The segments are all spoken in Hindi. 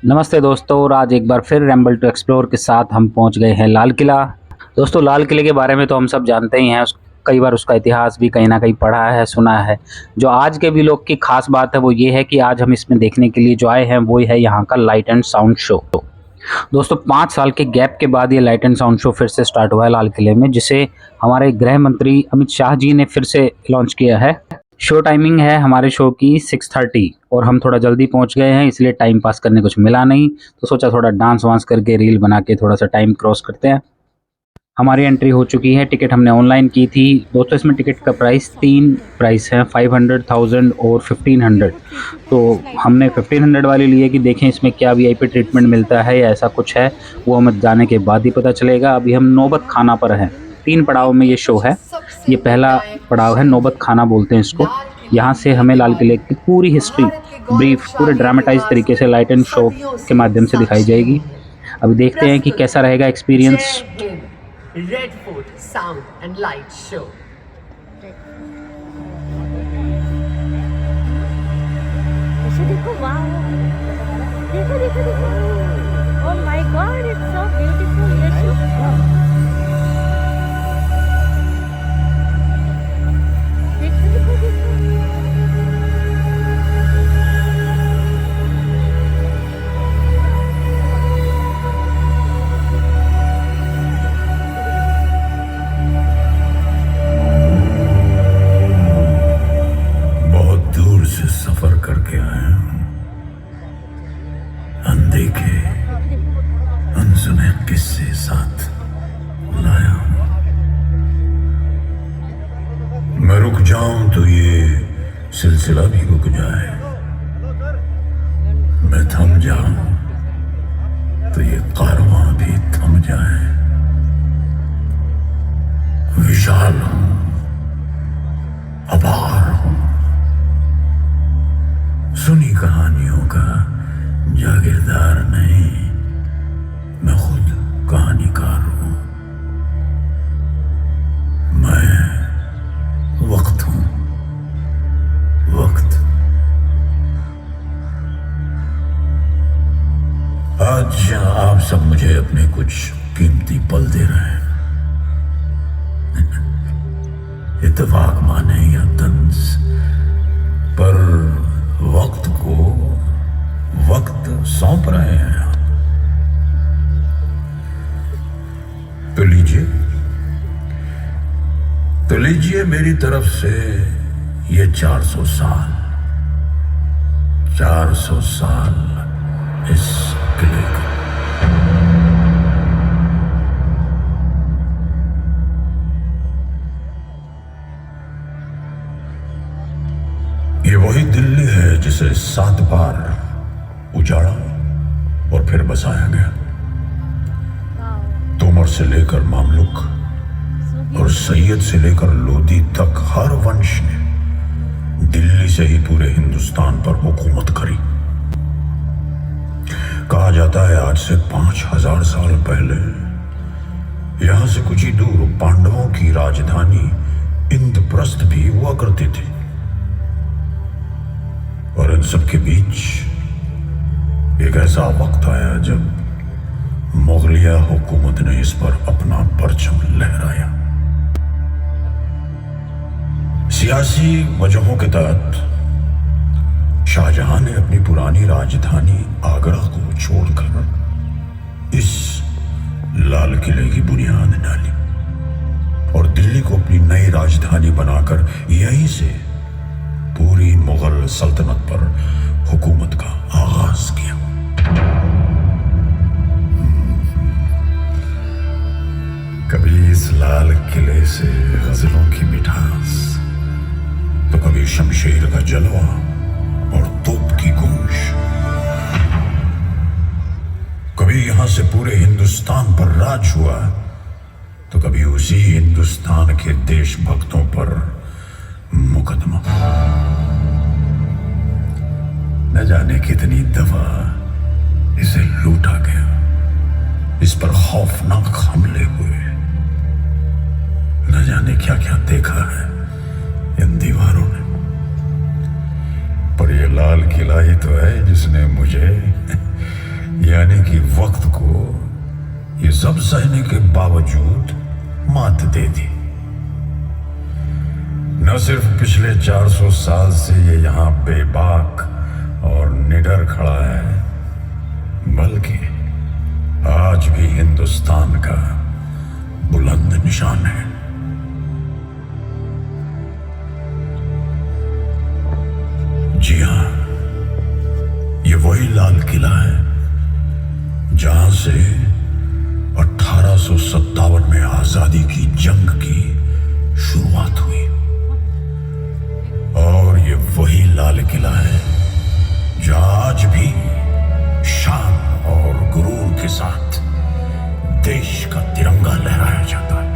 नमस्ते दोस्तों। और आज एक बार फिर रैम्बल टू एक्सप्लोर के साथ हम पहुंच गए हैं लाल किला। दोस्तों, लाल किले के बारे में तो हम सब जानते ही हैं। कई बार उसका इतिहास भी कहीं ना कहीं पढ़ा है, सुना है। जो आज के भी लोग की खास बात है वो ये है कि आज हम इसमें देखने के लिए जो आए हैं वो है यहाँ का लाइट एंड साउंड शो। दोस्तों, 5 साल के गैप के बाद ये लाइट एंड साउंड शो फिर से स्टार्ट हुआ है लाल किले में, जिसे हमारे गृह मंत्री अमित शाह जी ने फिर से लॉन्च किया है। शो टाइमिंग है हमारे शो की 6:30 और हम थोड़ा जल्दी पहुंच गए हैं, इसलिए टाइम पास करने कुछ मिला नहीं, तो सोचा थोड़ा डांस वांस करके रील बना के थोड़ा सा टाइम क्रॉस करते हैं। हमारी एंट्री हो चुकी है। टिकट हमने ऑनलाइन की थी। दोस्तों, इसमें टिकट का प्राइस 3 प्राइस है, 500, 1000 और 1500। तो हमने 1500 वाली ली है कि देखें इसमें क्या वीआईपी ट्रीटमेंट मिलता है या ऐसा कुछ है, वो हमें जाने के बाद ही पता चलेगा। अभी हम नौबत खाना पर हैं। 3 पड़ाव में ये शो है। ये पहला पड़ाव है, नौबत खाना बोलते हैं इसको। यहाँ से हमें लाल किले की पूरी हिस्ट्री ब्रीफ, पूरे ड्रामेटाइज तरीके से लाइट एंड शो के माध्यम से दिखाई जाएगी। अभी देखते हैं कि कैसा रहेगा experience. Red Fort Sound and Light Show. देखो, वाह, देखो देखो देखो, oh my God, it's so beautiful. देखो देखो देखो। सफर करके आया हूं, अनदेखे अनसुने किस्से साथ लाया हूं। मैं रुक जाऊं तो ये सिलसिला भी रुक जाए, मैं थम जाऊं तो ये कारवां भी थम जाए। विशाल हूं, अपार हूं, सुनी कहानियों का जागीरदार नहीं, मैं खुद कहानीकार हूं। मैं वक्त हूं, वक्त। आज आप सब मुझे अपने कुछ कीमती पल दे रहे हैं। इत्तेफाक माने या तंज, पर वक्त को वक्त सौंप रहे हैं। तो लीजिए मेरी तरफ से ये 400 साल, 400 साल इस किले का। ये वही दिल्ली है जिसे 7 बार उजाड़ा और फिर बसाया गया। तोमर से लेकर मामलुक और सैयद से लेकर लोधी तक हर वंश ने दिल्ली से ही पूरे हिंदुस्तान पर हुकूमत करी। कहा जाता है आज से 5000 साल पहले यहां से कुछ ही दूर पांडवों की राजधानी इंद्रप्रस्थ भी हुआ करती थी। और इन सबके बीच एक ऐसा वक्त आया जब मुगलिया हुकूमत ने इस पर अपना परचम लहराया। सियासी वजहों के तहत शाहजहां ने अपनी पुरानी राजधानी आगरा को छोड़कर इस लाल किले की बुनियाद डाली और दिल्ली को अपनी नई राजधानी बनाकर यहीं से पूरी मुगल सल्तनत पर हुकूमत का आगाज किया। कभी इस लाल किले से गजलों की मिठास, तो कभी शमशीर का जलवा और तोप की गूंज। कभी यहां से पूरे हिंदुस्तान पर राज हुआ, तो कभी उसी हिंदुस्तान के देशभक्तों पर मुकदमा। न जाने कितनी दफा इसे लूटा गया, इस पर खौफनाक हमले हुए। न जाने क्या क्या देखा है इन दीवारों ने, पर ये लाल किला ही तो है जिसने मुझे यानी कि वक्त को ये सब सहने के बावजूद मात दे दी। न सिर्फ पिछले 400 साल से ये यहां बेबाक और निडर खड़ा है, बल्कि आज भी हिंदुस्तान का बुलंद निशान है। जी हां, ये वही लाल किला है जहां से 1857 में आजादी की जंग की शुरुआत हुई, और ये वही लाल किला है जहां आज भी शान और गुरूर के साथ देश का तिरंगा लहराया जाता है।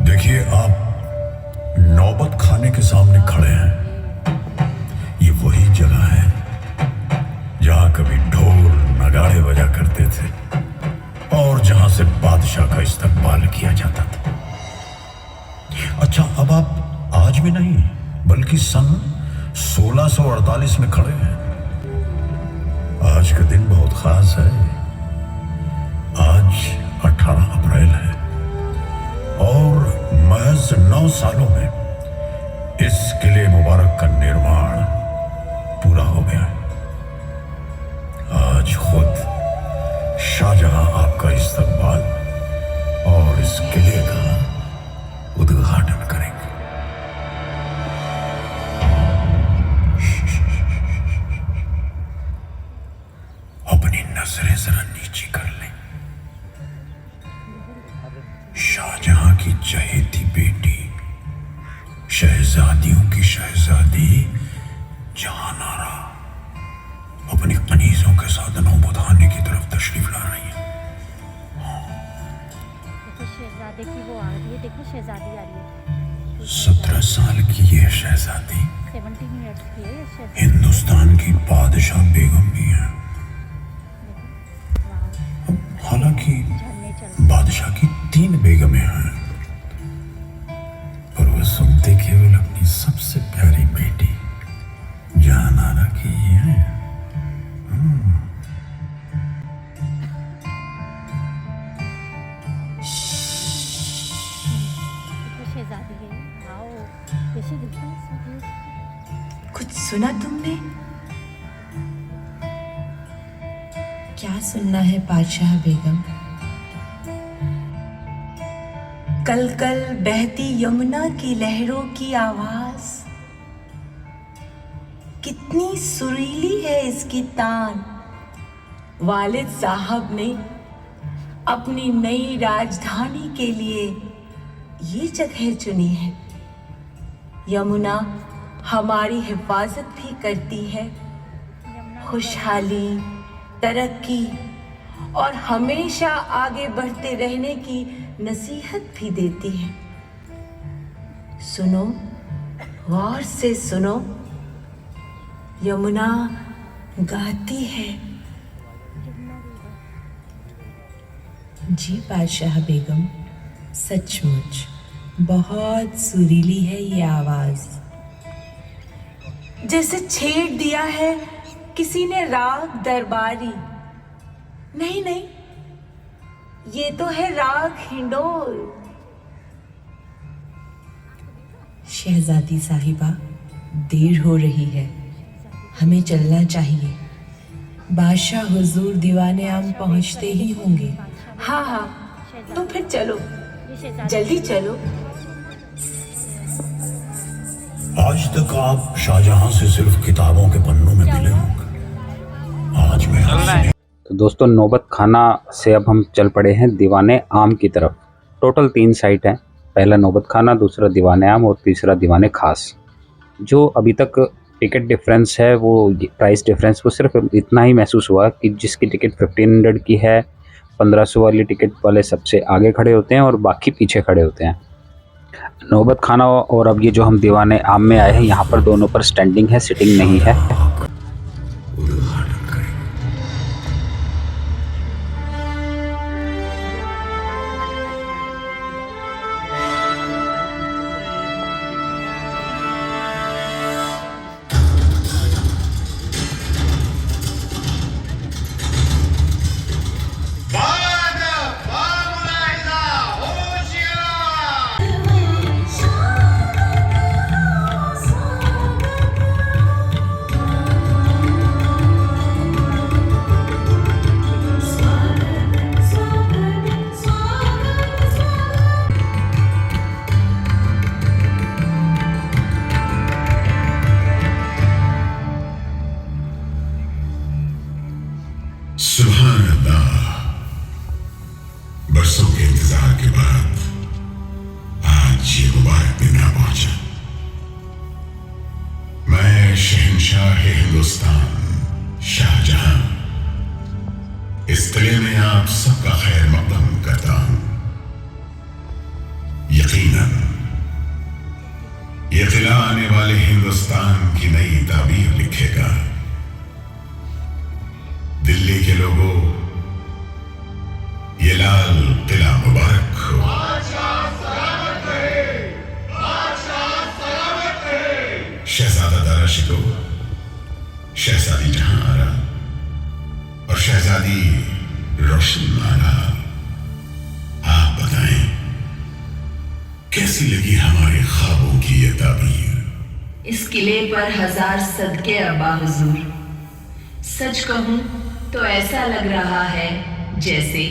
देखिए, आप नौबत खाने के सामने खड़े हैं। ये वही जगह है जहां कभी ढोल नगाड़े बजा करते थे और जहां से बादशाह का इस्तकबाल किया जाता था। अच्छा, अब आप आज भी नहीं बल्कि सन 1648 में खड़े हैं। आज का दिन बहुत खास है। आज 18 अप्रैल है और महज 9 सालों में इस किले मुबारक का निर्माण पूरा हो गया। आज खुद शाहजहां आपका इस्तकबाल और इस किले का उद्घाटन करेंगे। अपनी नजरें जरा नीची कर लें। शाहजहां की चहेती बेटी, शहजादियों की शहजादी जहानारा अपनी कनीजों के साथ नौबतखाने की तरफ तशरीफ ला रही है। देखो शहजादे की वो आ रही है, देखो शहजादी आ रही है। 17 साल की ये शहजादी 17 इयर्स की है ये शहजादी। हिंदुस्तान की बादशाह बेगम भी है। वाह, हालांकि झरने चल बादशाह की 3 बेगमें हैं, पर वह सुनते केवल अपनी सबसे प्यारी बेटी जहानारा की ही है। देखो शहजादी है। आओ, कैसे दिखता है सब। कुछ सुना तुमने? क्या सुनना है बादशाह बेगम? कल कल बहती यमुना की लहरों की आवाज, कितनी सुरीली है इसकी तान। वालिद साहब ने अपनी नई राजधानी के लिए ये जगह चुनी है। यमुना हमारी हिफाजत भी करती है, खुशहाली, तरक्की और हमेशा आगे बढ़ते रहने की नसीहत भी देती है। सुनो, गौर से सुनो, यमुना गाती है। जी बादशाह बेगम, सचमुच बहुत सुरीली है ये आवाज, जैसे छेड़ दिया है किसी ने राग दरबारी। नहीं नहीं, ये तो है राग हिंडोल। शहजादी साहिबा, देर हो रही है, हमें चलना चाहिए। बादशाह हुजूर दीवाने आम पहुंचते ही होंगे। हाँ हाँ, तो फिर चलो, ये शहजादी जल्दी चलो। आज तक आप शाहजहां से सिर्फ किताबों के पन्नों में मिले होंगे। आज मैं आपसे तो दोस्तों, नौबत खाना से अब हम चल पड़े हैं दीवाने आम की तरफ। टोटल 3 साइट हैं, पहला नौबत खाना, दूसरा दीवाने आम और तीसरा दीवाने खास। जो अभी तक टिकट डिफरेंस है, वो प्राइस डिफरेंस वो सिर्फ इतना ही महसूस हुआ कि जिसकी टिकट 1500 की है, 1500 वाली टिकट वाले सबसे आगे खड़े होते हैं और बाकी पीछे खड़े होते हैं। नौबत खाना और अब ये जो हम दीवाने आम में आए हैं, यहाँ पर दोनों पर स्टैंडिंग है, सिटिंग नहीं है। उद्घाटन करेंगे। सुभान अल्लाह, बरसों के इंतजार के बाद आज ये मुबारक दिन आ पहुंचा। मैं शहंशाह हिंदुस्तान शाहजहां इस किले में आप सबका खैर मकदम करता हूं। यकीनन ये किला आने वाले हिंदुस्तान की नई ताबीर लिखेगा। दिल्ली के लोगों, ये लाल किला मुबारक हो। शहजादा दारा शिको, शहजादी जहां आरा और शहजादी रोशन आरा, आप बताएं कैसी लगी हमारे ख्वाबों की ये ताबीर? इस किले पर 1000 सदके अब्बा हुजूर। सच कहूं तो ऐसा लग रहा है जैसे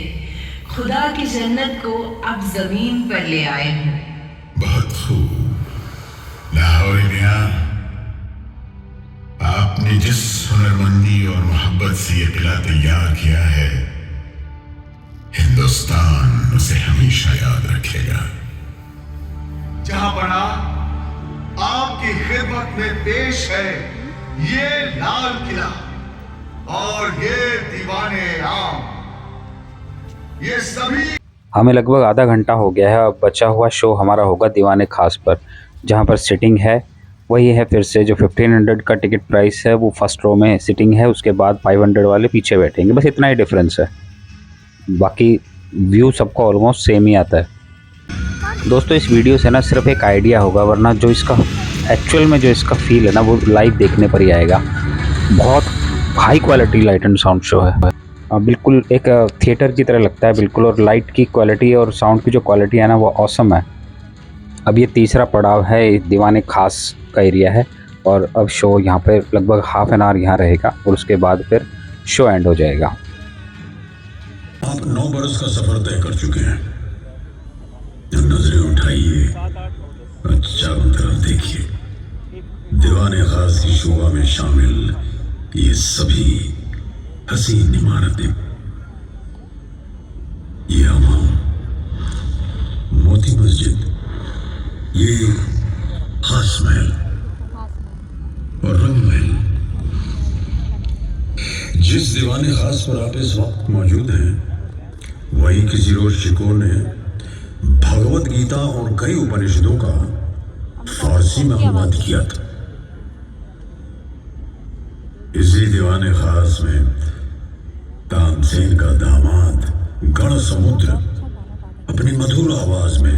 खुदा की जन्नत को अब जमीन पर ले आए हूं। बहुत खूब लाहौर मियां, आपने जिस हुनरमंदी और मोहब्बत से ये किला तैयार किया है, हिंदुस्तान उसे हमेशा याद रखेगा। जहां बना आपकी खिदमत में पेश है ये लाल किला और ये दीवाने आम, ये सभी। हमें लगभग आधा घंटा हो गया है। अब बचा हुआ शो हमारा होगा दीवाने खास पर, जहां पर सिटिंग है वही है फिर से। जो 1500 का टिकट प्राइस है वो फर्स्ट रो में सिटिंग है, उसके बाद 500 वाले पीछे बैठेंगे। बस इतना ही डिफरेंस है, बाकी व्यू सबका ऑलमोस्ट सेम ही आता है। दोस्तों इस वीडियो से ना सिर्फ एक आइडिया होगा, वरना जो इसका एक्चुअल में जो इसका फील है ना वो लाइव देखने पर ही आएगा। बहुत high quality light and sound show है, बिल्कुल एक थिएटर की तरह लगता है बिल्कुल। और लाइट की क्वालिटी और साउंड की जो क्वालिटी है ना वो ऑसम है। अब ये तीसरा पड़ाव है, दीवाने खास का एरिया है और अब शो यहाँ पे लगभग हाफ एन आवर यहाँ रहेगा और उसके बाद फिर शो एंड हो जाएगा। आप 9 बरस का सफर तय कर चुके हैं। नजरें उठाइए, चारों तरफ देखिए। दीवाने खास की शोभा में शामिल ये सभी हसीन इमारतें, ये हमाम, मोती मस्जिद, ये खास महल और रंग महल। जिस दीवाने खास पर आप इस वक्त मौजूद हैं, वही किसी रोज शिकोर ने भगवत गीता और कई उपनिषदों का फारसी में अनुवाद किया था। इसी दीवाने खास में तानसेन का दामाद गण समुद्र अपनी मधुर आवाज में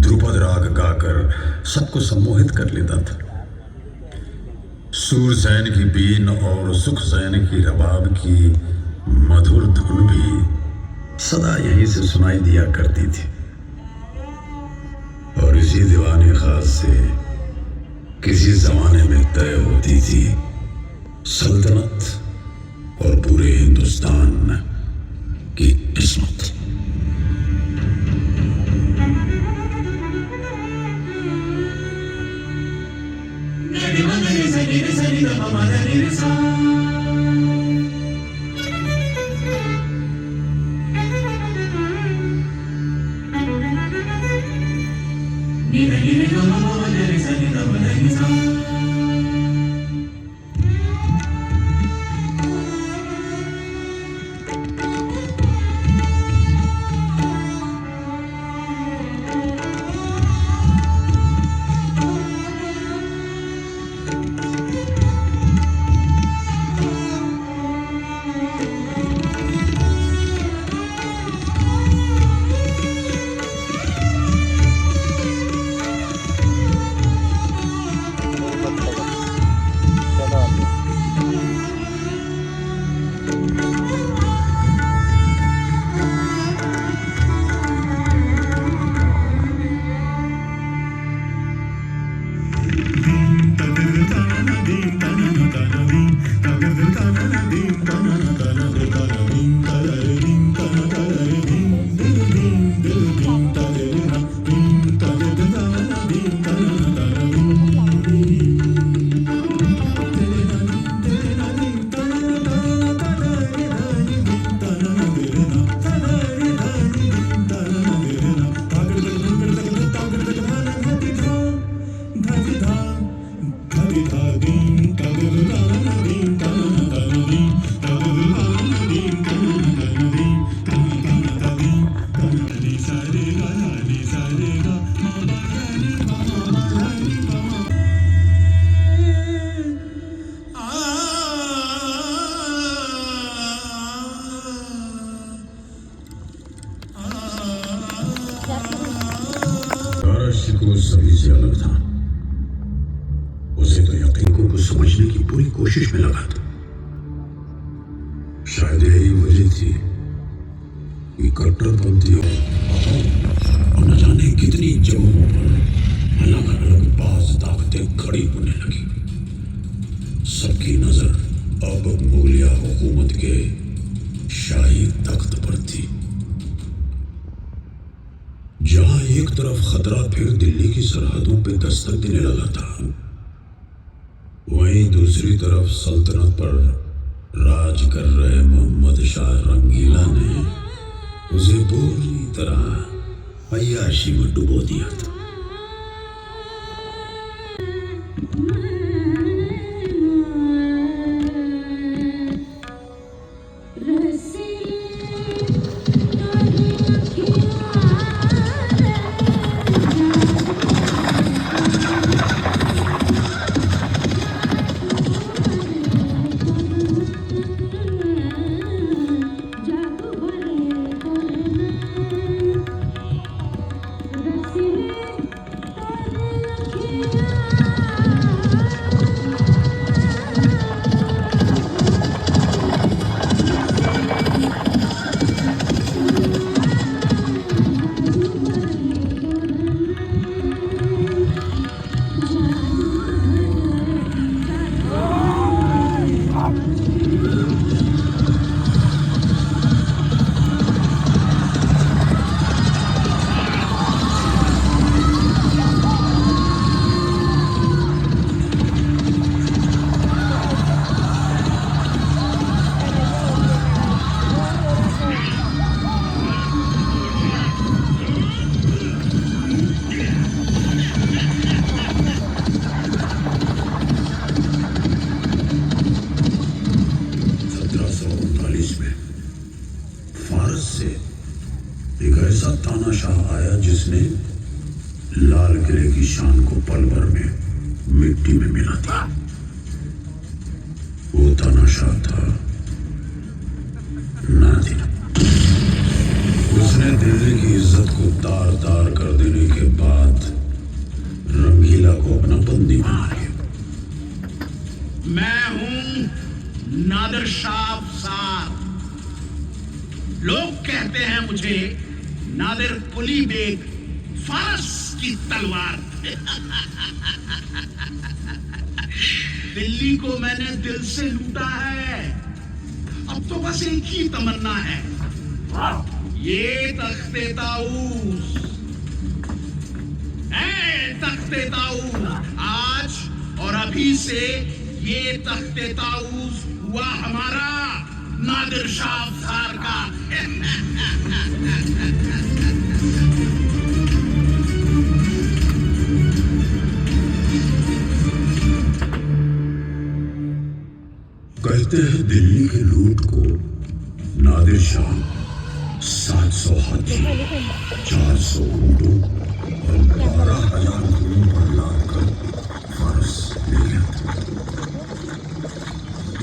ध्रुपद राग गाकर सबको सम्मोहित कर लेता था। सूरसेन की बीन और सुखसेन की रबाब की मधुर धुन भी सदा यहीं से सुनाई दिया करती थी। और इसी दीवाने खास से किसी जमाने में तय होती थी सल्तनत और पूरे हिंदुस्तान की किस्मत। कोशिश में लगा था। शायद यही वजह थी कि कट्टरपंथियों और न जाने कितनी जगहों पर अलग अलग बाज ताकतें खड़ी होने लगी। सबकी नजर अब मुगलिया हुकूमत के शाही तख्त पर थी। जहां एक तरफ खतरा फिर दिल्ली की सरहदों पे दस्तक देने लगा था, वहीं दूसरी तरफ सल्तनत पर राज कर रहे मोहम्मद शाह रंगीला ने उसे पूरी तरह अय्याशी में डुबो दिया था। एक ऐसा तानाशाह आया जिसने लाल किले की शान को पल भर में मिट्टी में मिला दिया। वो तानाशाह था नादिर। उसने दिल्ली की इज्जत को तार तार कर देने के बाद रंगीला को अपना बंदी बना लिया। मैं हूं नादिर शाह अफसार। लोग कहते हैं मुझे नादिर कुली बेग फारस की तलवार। दिल्ली को मैंने दिल से लूटा है। अब तो बस एक ही तमन्ना है, ये तख्ते ताऊस। तख्ते ताऊस, आज और अभी से ये तख्ते ताऊस हुआ हमारा, नादिर शाह अफसार का। कहते हैं दिल्ली के लूट को नादिर शाह 700 हाथी, 400 ऊंटों और 12,000 घोड़ों पर लाद कर फारस ले गया था।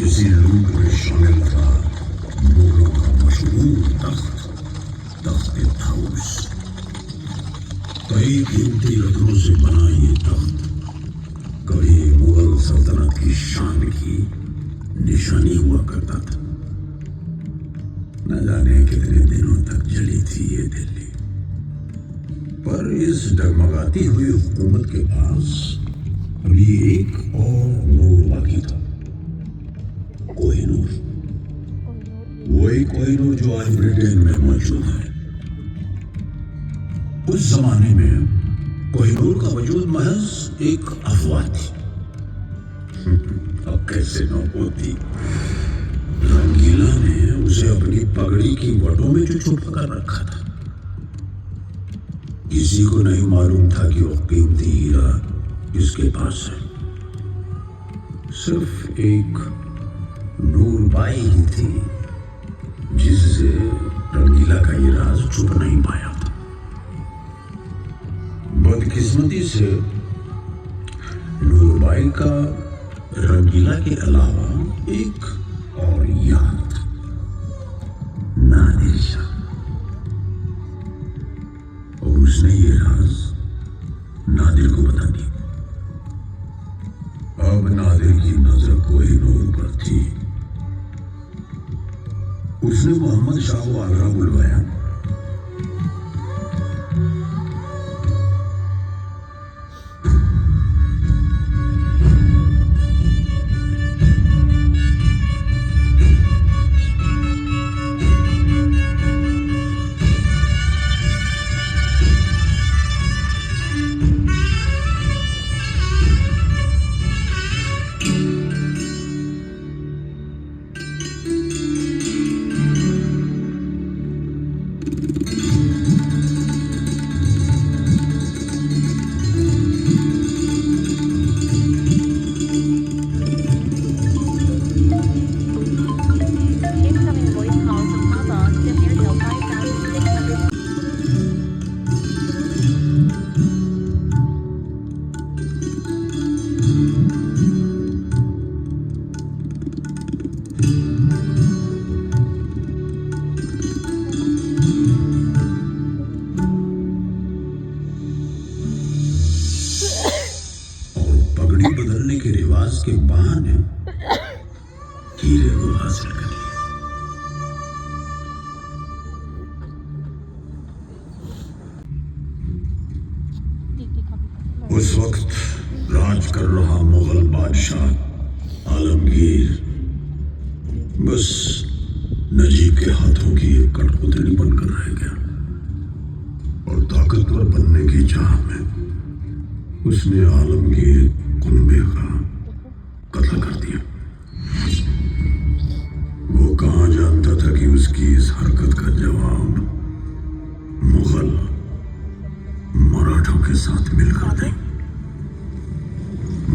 इसी लूट में शामिल था मुगलों का मशहूर तख्ते ताऊस। कई कीमती रत्नों से बना ये तख्त कभी मुगल सल्तनत की शान की निशानी हुआ करता था। न जाने कितने दिनों तक जली थी ये दिल्ली, पर इस डगमगाती हुई हुकूमत के पास अभी एक और नूर बाकी था, कोहिनूर। वही कोहिनूर जो आज ब्रिटेन में मौजूद है। उस जमाने में कोहिनूर का वजूद महज एक अफवाह थी। अब कैसे न होती। रंगीला ने उसे अपनी पगड़ी की वटों में जो छुपा कर रखा था। किसी को नहीं मालूम था कि वो कीमती हीरा किसके पास है। सिर्फ एक नूरबाई ही थी जिससे रंगीला का ये राज छुप नहीं पाया था। बदकिस्मती से नूरबाई का रंगीला के अलावा एक और यार था, नादिर शाह। और उसने ये राज नादिर को बता दिया। अब नादिर की नजर कोहिनूर किसने मोहम्मद शाह को आगरा बुलवाया? Incoming voice call from Papa, Sim Airtel 5600. और पगड़ी बदलने के रिवाज के बहाने हीरे को हासिल कर लिया। उस वक्त राज कर रहा मुगल बादशाह आलमगीर बस नजीब के हाथों की एक कठपुतली बनकर रह गया और ताकतवर बनने की चाह में उसने आलमगीर कुनबे का कत्ल कर दिया। वो कहाँ जानता था कि उसकी इस हरकत का जवाब मुगल मराठों के साथ मिलकर दें।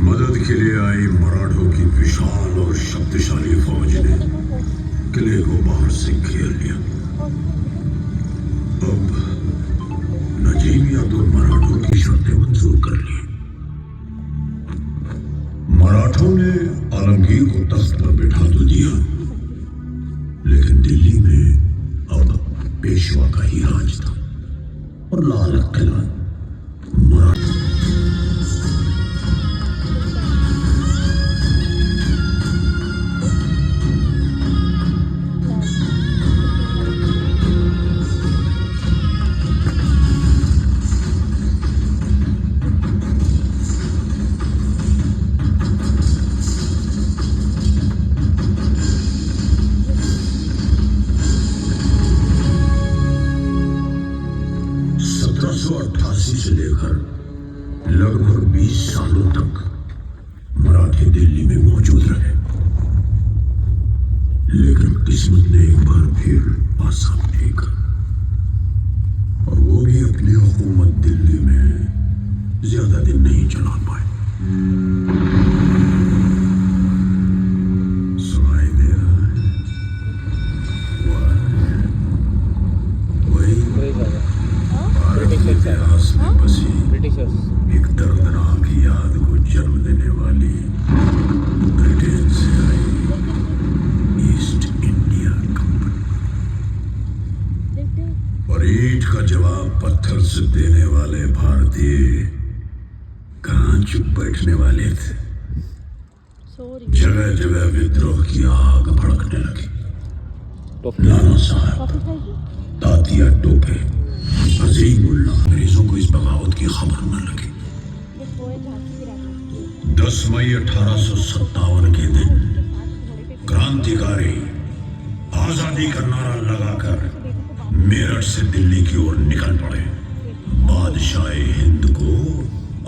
मदद के लिए आई मराठों की विशाल और शक्तिशाली फौज ने किले को बाहर से घेर लिया। अब नजीब या तो मराठों की शर्तें मंजूर कर ली। मराठों ने आलमगीर को तख्त पर बिठा तो दिया, लेकिन दिल्ली में अब पेशवा का ही राज था और लाल किला मराठा। से लेकर लगभग 20 सालों तक मराठे दिल्ली में मौजूद रहे, लेकिन किस्मत ने एक बार फिर पासा फेंका और वो भी अपनी हुकूमत दिल्ली में ज्यादा दिन नहीं चला पाए। सुनाई दे रहा है? वही भारत के इतिहास में बसी एक दर्दनाक याद को जन्म देने वाली ब्रिटेन से आई ईस्ट इंडिया कंपनी। और ईंट का जवाब पत्थर से देने वाले भारतीय कहाँ चुप बैठने वाले थे। जगह जगह विद्रोह की आग भड़कने लगी। नाना साहब, तातिया टोपे, अजीमुल्लाह, अंग्रेजों को इस बगावत की खबर न लगी। 10 मई 1857 के दिन क्रांतिकारी आजादी का नारा लगाकर मेरठ से दिल्ली की ओर निकल पड़े, बादशाह हिंद को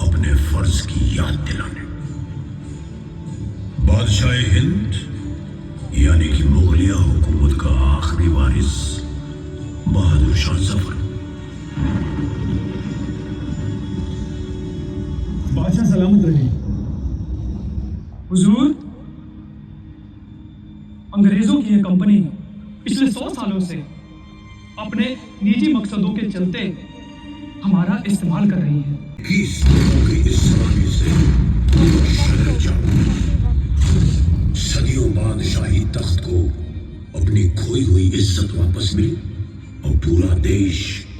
अपने फर्ज की याद दिलाने। बादशाह हिंद यानी कि मुगलिया हुकूमत का आखिरी वारिस बहादुर शाह जफर। बादशाह सलामत रहे। हुजूर, अंग्रेजों की यह कंपनी पिछले 100 सालों से अपने निजी मकसदों के चलते हमारा इस्तेमाल कर रही है। किस लोगों की इस सलामी से सदियों बाद शाही तख्त को अपनी खोई हुई इज्जत वापस मिली और पूरा देश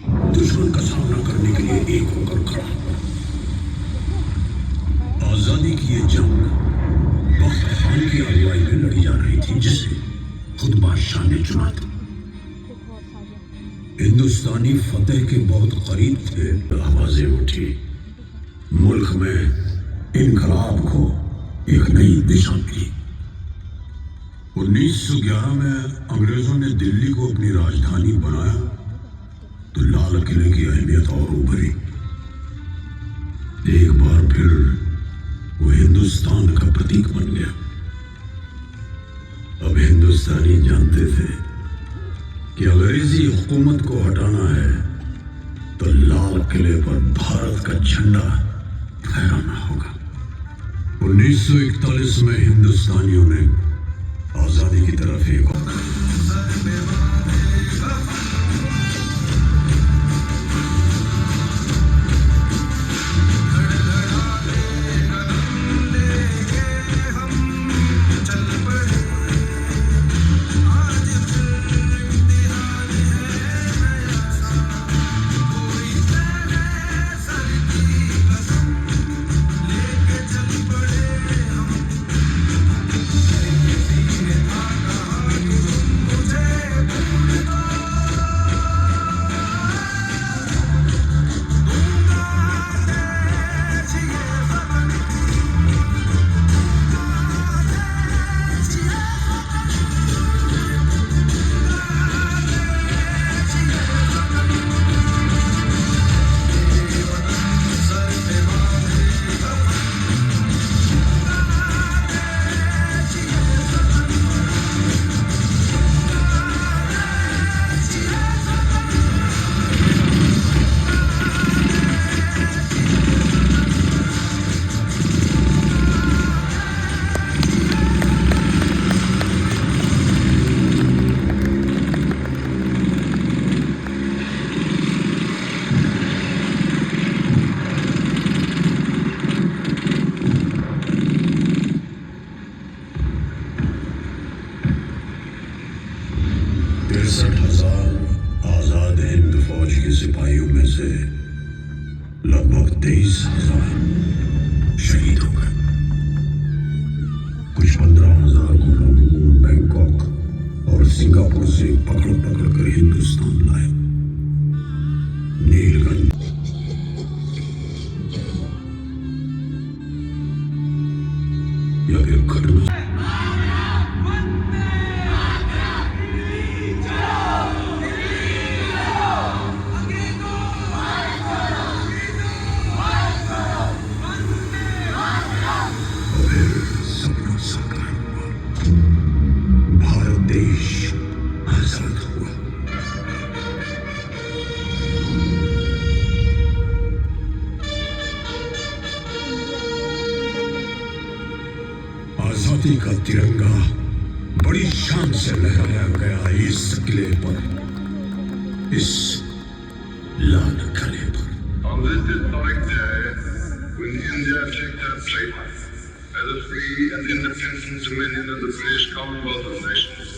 दुश्मन का सामना करने के लिए एक होकर खड़ा। आजादी की ये जंग बख्त खान की अगुवाई में लड़ी जा रही थी, जिसे खुद बादशाह ने चुना था। हिंदुस्तानी फतेह के बहुत करीब थे। आवाजें उठी, मुल्क में इनकलाब को एक नई दिशा मिली। 1911 में अंग्रेजों ने दिल्ली को अपनी राजधानी बनाया तो लाल किले की अहमियत और उभरी। एक बार फिर वो हिंदुस्तान का प्रतीक बन गया। अब हिंदुस्तानी जानते थे कि अगर इसी हुकूमत को हटाना है तो लाल किले पर भारत का झंडा फहराना होगा। 1941 में हिंदुस्तानियों ने आजादी की तरफ एक सिपाहियों में से लगभग 23,000 शहीद हो गए। कुछ 15,000 को रंगून, बैंकॉक और सिंगापुर से पकड़ कर हिंदुस्तान लाए। नीलगंज या फिर खटना आजादी का तिरंगा बड़ी शान से लहराया गया इस किले पर, इस लाल किले पर। On this historic day, when India took her place as a free and independent dominion of the British Commonwealth of Nations.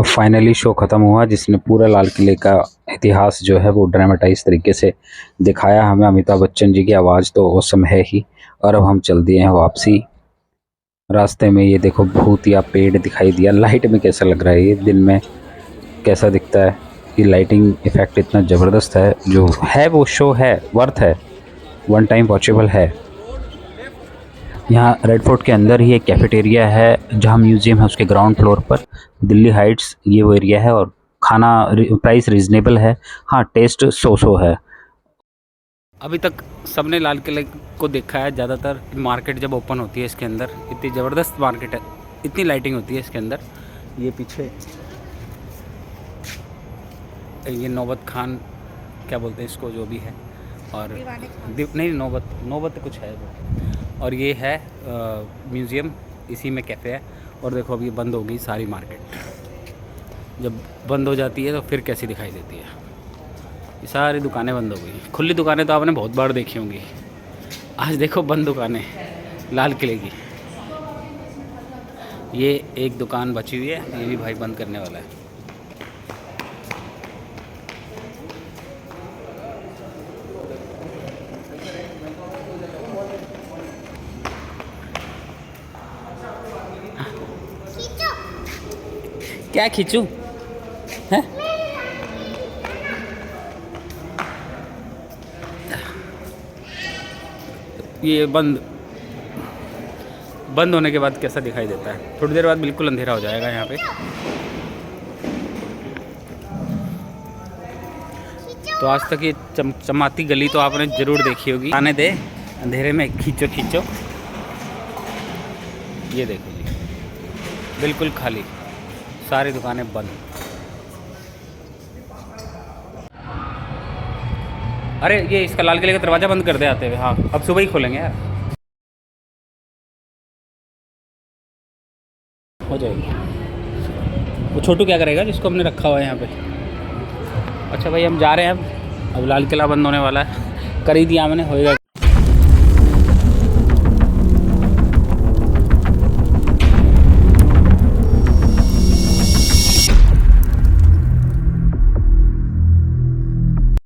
Finally show ख़त्म हुआ जिसने पूरा लाल किले का इतिहास जो है वो ड्रामेटाइज तरीके से दिखाया हमें। अमिताभ बच्चन जी की आवाज़ तो औसम है ही। और अब हम चल दिए हैं वापसी। रास्ते में ये देखो भूतिया पेड़ दिखाई दिया। लाइट में कैसा लग रहा है ये, दिन में कैसा दिखता है। ये लाइटिंग इफ़ेक्ट इतना ज़बरदस्त है। जो है वो शो है, वर्थ है, वन टाइम वॉचेबल है। यहाँ रेड फोर्ट के अंदर ही एक कैफेटेरिया है जहाँ म्यूज़ियम है, उसके ग्राउंड फ्लोर पर। दिल्ली हाइट्स ये वो एरिया है और खाना प्राइस रीज़नेबल है। हाँ, टेस्ट सो है। अभी तक सबने लाल किले को देखा है। ज़्यादातर मार्केट जब ओपन होती है इसके अंदर, इतनी ज़बरदस्त मार्केट है, इतनी लाइटिंग होती है इसके अंदर। ये पीछे ये नौबत खान क्या बोलते हैं इसको, जो भी है, और नहीं नौबत कुछ है वो। और ये है म्यूज़ियम, इसी में कैफ़े है। और देखो अभी बंद हो गई सारी मार्केट। जब बंद हो जाती है तो फिर कैसी दिखाई देती है। ये सारी दुकानें बंद हो गई। खुली दुकानें तो आपने बहुत बार देखी होंगी, आज देखो बंद दुकानें लाल किले की। ये एक दुकान बची हुई है, ये भी भाई बंद करने वाला है। क्या खींचूं है? ये बंद होने के बाद कैसा दिखाई देता है। थोड़ी देर बाद बिल्कुल अंधेरा हो जाएगा यहाँ पे। तो आज तक ये चमचमाती गली तो आपने ज़रूर देखी होगी। आने दे अंधेरे में खींचो खींचो। ये देखो जी, बिल्कुल खाली, सारी दुकानें बंद। अरे ये इसका लाल किले का दरवाज़ा बंद कर दे आते हुए। हाँ, अब सुबह ही खोलेंगे यार, हो जाएगी। वो छोटू क्या करेगा जिसको हमने रखा हुआ है यहाँ पे। अच्छा भाई हम जा रहे हैं अब लाल किला बंद होने वाला है। कर ही दिया हमने, होएगा।